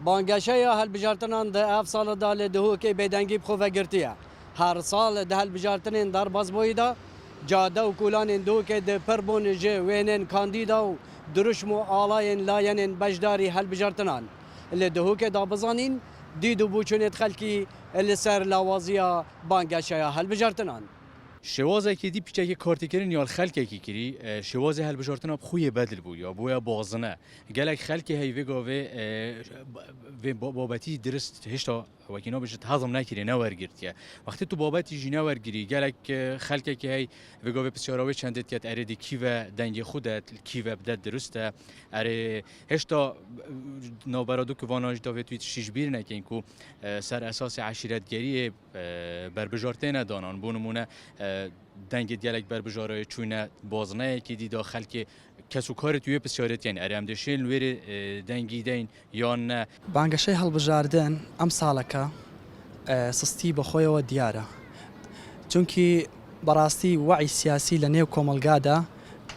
بانگشەیە هەلبژارتنان ده ئەف ساڵەدا لە دهۆکەی بێدەنگی بخۆڤەگرتیە هەر ساڵ دە هەلبژارتنên دەربەزبوویدا جادە و کولانên دهۆکê di pir bûn ji wênên kandîda û duruşm û alayên layenên beşdarî helbijartinan li dihûkê da bizanîn dîd û bûçûnê xelkî li ser lawaziya banggeşeya helbijartinan. شوازێکی دی پیچێکی کارتیکردن یا خەلکێکی کردی شوازی هەلبژارتنە خویە بەدل بوو یا بۆیە بازنە gelek خەلکی هەیڤێ گاوێ بابەتی درست هێشتا وەکینا بشت هەزم نەکردی نەوەرگرتیە وەختی تو بابەتی ژی نەوەرگری gelek خەلکێکی هەی vêgavê pisyarowê çendê ket erê dî kîve dengê xwe de kîve bide dirust e erê hêşta navbera du kivana jî davê tu şîjbîr nekin ku ser esasê eşîretgeriyê berbijartê danan bû nimûne dengê gelek berbijarayê çûne bazneyekî dîda xelkê kes û karê tu yê pisyaretiyen erê em dişên wêrê dengî deyn yan ne بانگەشەی هەڵبژاردن ئەم ساڵەکە سستی بەخۆیەوە دیارە چونکی بەڕاستی وعی سیاسی لە نێو کۆمەلگادا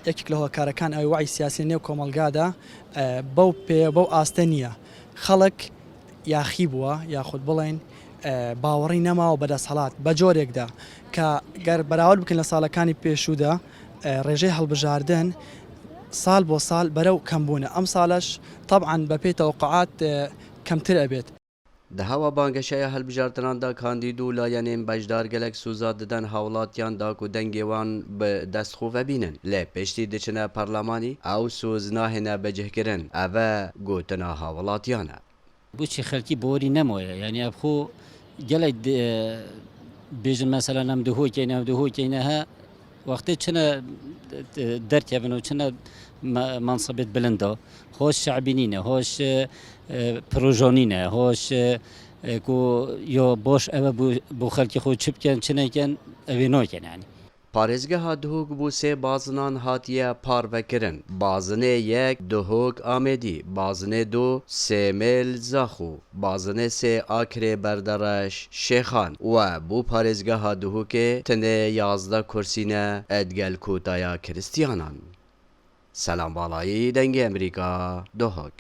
یەکێک لە هۆکارەکان ئەوی وعی سیاسی لە نێو کۆمەلگادا بەو ئاستە نییە خەڵک یاخی بووە یاخود بڵێن باوەڕی نەماوە بەدەسەڵات بە جۆرێکدا کە گەر بەراورد بکەن لە ساڵەکانی پێشوودا ڕێژەی هەڵبژاردن ساڵ بۆ ساڵ بەرەو کەمبوونە ئەم ساڵش طبعاً بە پێی تەوقعات کەمتر ئەبێت. Dehewa banggeşeya helbijartinan da kandîd û layenên bejdar gelek sûza didin hawlatiyan da ku dengê wan bi destxû vebînin. Lê pêştî diçine parlemanî ew sûz nahêne bicihkirin. Ev e gotina hawlatiyan e. بۆچی خەلکی بۆری نەمۆیە یعنی ئەبخۆ gelek bêjin meselan em dihokeyne ev dihokeyne he wextê çine derkevin û çine mansibet bilind da hoş şeعبînîne hoş projonîne hoş ku yo boş ev bû xelkî xwe çi bikin çi nekin evê nakin yani. Parêzgeha dihok bû sê bazinan hatiye parvekirin. Bazinê yek dihok Amêdî, bazinê du Sêmêl Zaxû, bazinê sê Akirê Berdereş Şêxan we bû parêzgeha dihokê tinê 11 kursîne edgel kotaya Kiristiyanan. Selam balayî dengê Amerîka Duhok.